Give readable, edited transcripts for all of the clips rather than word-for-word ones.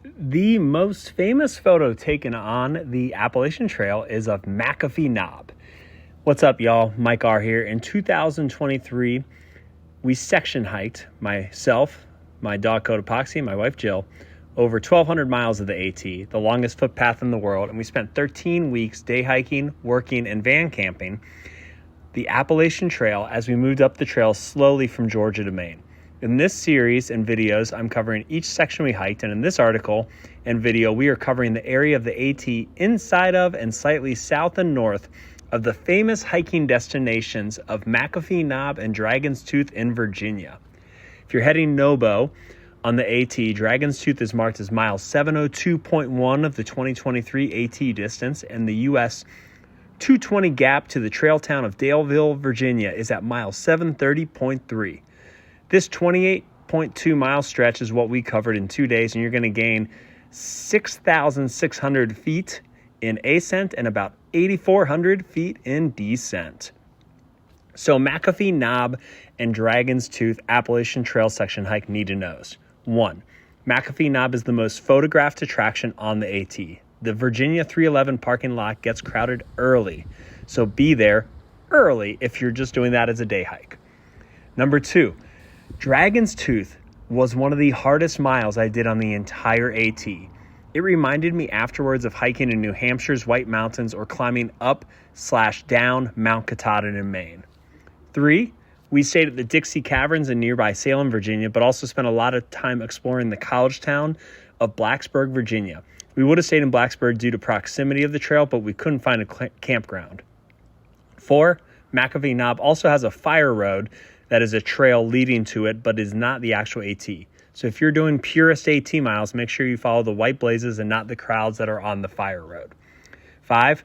The most famous photo taken on the Appalachian Trail is of Mcafee Knob. What's up, y'all? Mike R. here. In 2023, we section hiked, myself, my dog Code Epoxy, and my wife Jill, over 1,200 miles of the AT, the longest footpath in the world, and we spent 13 weeks day hiking, working, and van camping the Appalachian Trail as we moved up the trail slowly from Georgia to Maine. In this series and videos, I'm covering each section we hiked, and in this article and video, we are covering the area of the AT inside of and slightly south and north of the famous hiking destinations of Mcafee Knob and Dragon's Tooth in Virginia. If you're heading NOBO on the AT, Dragon's Tooth is marked as mile 702.1 of the 2023 AT distance, and the US 220 gap to the trail town of Daleville, Virginia is at mile 730.3. This 28.2 mile stretch is what we covered in 2 days, and you're going to gain 6,600 feet in ascent and about 8,400 feet in descent. So Mcafee Knob and Dragon's Tooth Appalachian Trail section hike need-to-knows. 1. Mcafee Knob is the most photographed attraction on the AT. The Virginia 311 parking lot gets crowded early, so be there early if you're just doing that as a day hike. Number 2. Dragon's Tooth was one of the hardest miles I did on the entire AT. It reminded me afterwards of hiking in New Hampshire's White Mountains or climbing up/down Mount Katahdin in Maine. 3, we stayed at the Dixie Caverns in nearby Salem, Virginia, but also spent a lot of time exploring the college town of Blacksburg, Virginia. We would have stayed in Blacksburg due to proximity of the trail, but we couldn't find a campground. 4, Mcafee Knob also has a fire road that is a trail leading to it, but is not the actual AT. So if you're doing purest AT miles, make sure you follow the white blazes and not the crowds that are on the fire road. 5,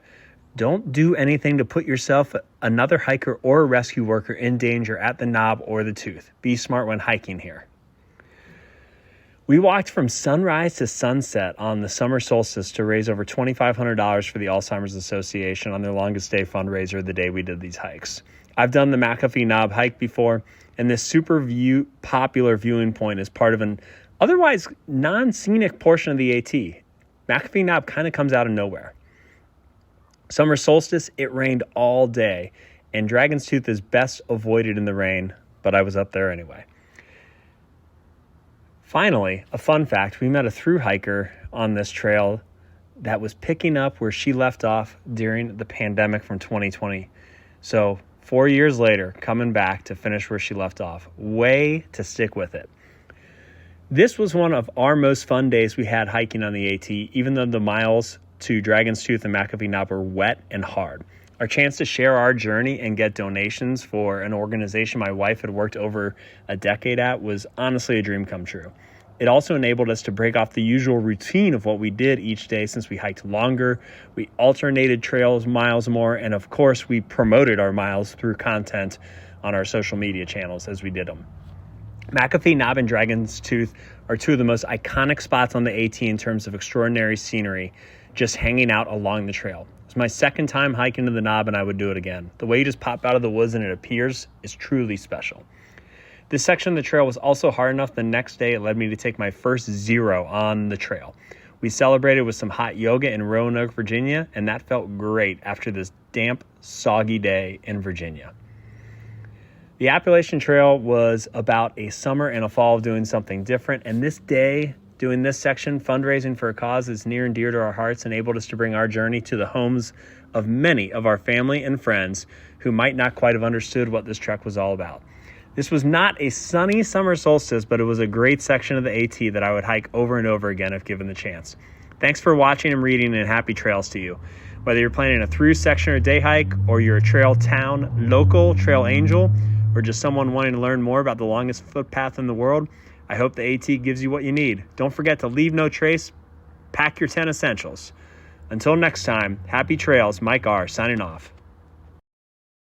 don't do anything to put yourself, another hiker, or a rescue worker in danger at the knob or the tooth. Be smart when hiking here. We walked from sunrise to sunset on the summer solstice to raise over $2,500 for the Alzheimer's Association on their longest day fundraiser the day we did these hikes. I've done the Mcafee Knob hike before, and this super popular viewing point is part of an otherwise non-scenic portion of the AT. Mcafee Knob kind of comes out of nowhere. Summer solstice, it rained all day, and Dragon's Tooth is best avoided in the rain, but I was up there anyway. Finally, a fun fact, we met a thru hiker on this trail that was picking up where she left off during the pandemic from 2020. So 4 years later, coming back to finish where she left off. Way to stick with it. This was one of our most fun days we had hiking on the AT, even though the miles to Dragon's Tooth and Mcafee Knob were wet and hard. Our chance to share our journey and get donations for an organization my wife had worked over a decade at was honestly a dream come true. It also enabled us to break off the usual routine of what we did each day since we hiked longer, we alternated trails miles more, and of course we promoted our miles through content on our social media channels as we did them. Mcafee Knob and Dragon's Tooth are two of the most iconic spots on the AT in terms of extraordinary scenery, just hanging out along the trail. It's my second time hiking to the knob, and I would do it again. The way you just pop out of the woods and it appears is truly special. This section of the trail was also hard enough the next day it led me to take my first 0 on the trail. We celebrated with some hot yoga in Roanoke, Virginia, and that felt great after this damp, soggy day in Virginia. The Appalachian Trail was about a summer and a fall of doing something different, and this day, doing this section, fundraising for a cause is near and dear to our hearts, enabled us to bring our journey to the homes of many of our family and friends who might not quite have understood what this trek was all about. This was not a sunny summer solstice, but it was a great section of the AT that I would hike over and over again if given the chance. Thanks for watching and reading, and happy trails to you. Whether you're planning a through section or day hike, or you're a trail town, local trail angel, or just someone wanting to learn more about the longest footpath in the world, I hope the AT gives you what you need. Don't forget to leave no trace, pack your 10 essentials. Until next time, happy trails, Mike R. signing off.